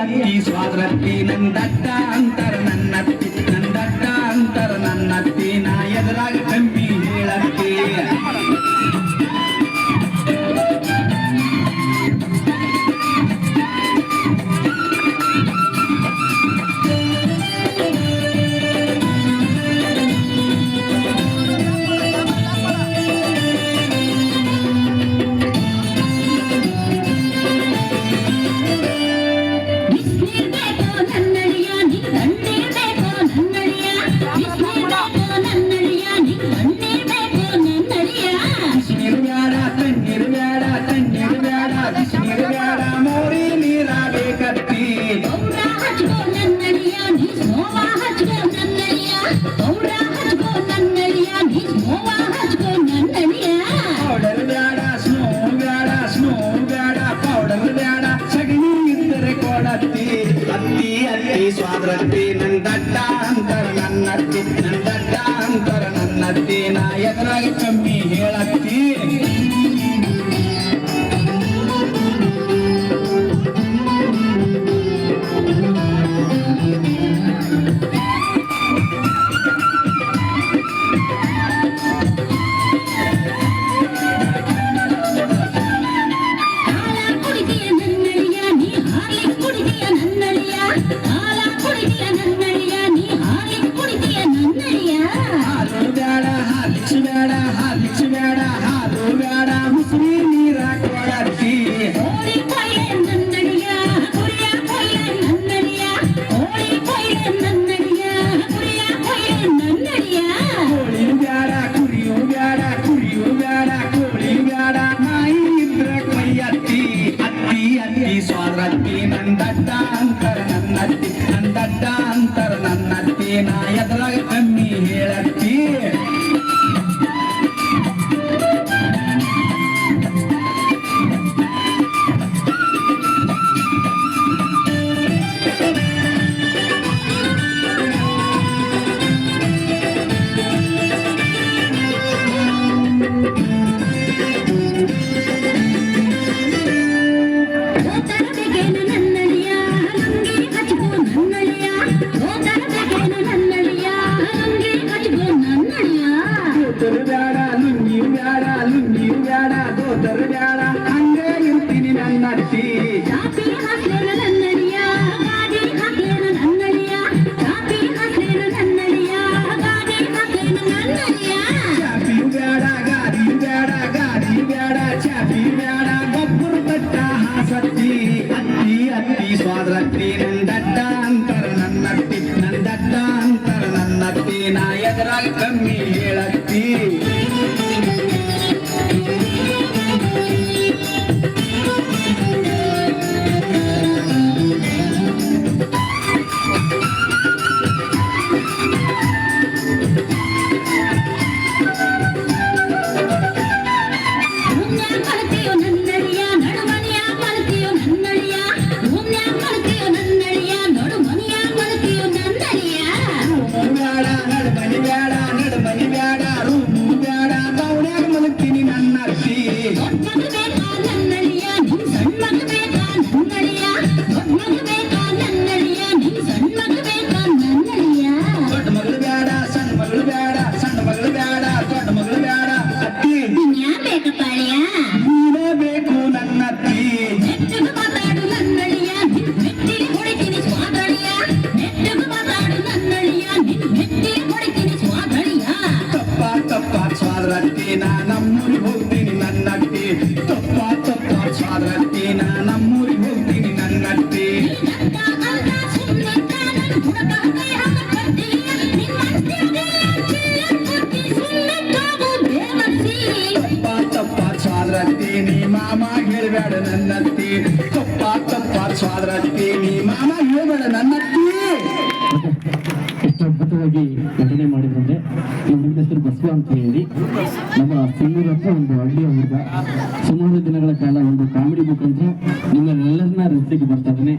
ಅತ್ತಿ ಸ್ವಾದ್ರತ್ತಿ ನಂದಡ್ಡ ಅಂತರ ನನ್ನತ್ತಿ ನಂದಡ್ಡ ಅಂತರ ನನ್ನತ್ತಿ ನಾ ಎದುರಾಗ ಕಂಬಿ ಹೇಳತ್ತಿ ಸ್ವಾದ್ರತ್ತಿ ನಂದಡ್ಡ ಅಂತರ ನನ್ನತ್ತಿ ನಂದಡ್ಡ ಅಂತರ ನನ್ನತ್ತಿ ನಾ ಎದುರಾಗ ಕಮ್ಮಿ ಹೇಳತ್ತಿ ಸ್ವಾದ್ರತ್ತಿ ನಂದಡ್ಡ ಅಂತರ ನನ್ನತ್ತಿ ನಂದಡ್ಡ ಅಂತರ ನನ್ನತ್ತಿ ನಾ ಎದುರಾಗ ಕಮ್ಮಿ ಹೇಳತ್ತಿ ಸ್ವಾದ್ರತ್ತಿ ನಂದಡ್ಡ ಅಂತರ ನನ್ನತ್ತಿ ನಂದಡ್ಡ ಅಂತರ ನನ್ನತ್ತಿ ನಾ ಎದುರಾಗ ಕಮ್ಮಿ ಹೇಳತ್ತಿ ಸ್ವಾದ್ರತ್ತಿ ನಾ ನಮ್ಮೂರಿಗೆ ಹೋಗ್ತೀನಿ ನನ್ನತ್ತಿ ತಪ್ಪ ತಪ್ಪ ಸ್ವಾದ್ರತ್ತಿ ನಾ ನಮ್ಮೂರಿಗೆ ಹೋಗ್ತೀನಿ ನನ್ನತ್ತಿ ತಪ್ಪ ತಪ್ಪ ಸ್ವಾದ್ರತ್ತಿ ನೀ ಮಾಮ ಹೇಳ್ಬೇಡ ನನ್ನತ್ತಿ ತಪ್ಪ ತಪ್ಪ ಸ್ವಾದ್ರತ್ತಿ ನೀ ಮಾಮ ಹೇಳ್ಬೇಡ ನನ್ನತ್ತಿ ಎಷ್ಟು ಅದ್ಭುತವಾಗಿ ನಟನೆ ಮಾಡಿದ್ರೆ ಈ ಹುಡುಗನ ಹೆಸರು ಬಸವ ಅಂತ ಹೇಳಿ ನಮ್ಮ ಸಿಂಗೂರ್ ಹತ್ರ ಒಂದು ಹಳ್ಳಿಯ ಹುಡುಗ ಸುಮಾರು ದಿನಗಳ ಕಾಲ ಒಂದು ಕಾಮಿಡಿ ಮುಖಾಂತರ ನಿಮ್ಮೆಲ್ಲರನ್ನ ರಸ್ತೆಗೆ ಬರ್ತಾ ಇದ್ದಾನೆ.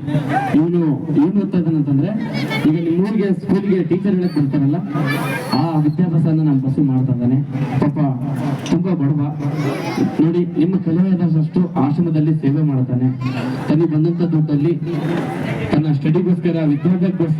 ಇವನು ಏನ್ ಓದ್ತಾ ಇದ್ದಾನಂತಂದ್ರೆ ಈಗ ನಿಮ್ಮೂರಿಗೆ ಸ್ಕೂಲ್ಗೆ ಟೀಚರ್ ಹೇಳಕ್ ಬರ್ತಾರಲ್ಲ ಆ ವಿದ್ಯಾಭ್ಯಾಸನ ನಮ್ಮ ಬಸವ ಮಾಡ್ತಾ ಇದ್ದಾನೆ. ಪಾಪ ತುಂಬಾ ಬಡವ ನೋಡಿ, ನಿಮ್ಮ ಕಲೆಯಾದಷ್ಟು ಆಶ್ರಮದಲ್ಲಿ ಸೇವೆ ಮಾಡ್ತಾನೆ. ತನಗೆ ಬಂದಂತ ದುಡ್ಡಲ್ಲಿ ತನ್ನ ಸ್ಟಡಿಗೋಸ್ಕರ ವಿದ್ಯಾಭ್ಯಾಸಕ್ಕೋಸ್ಕರ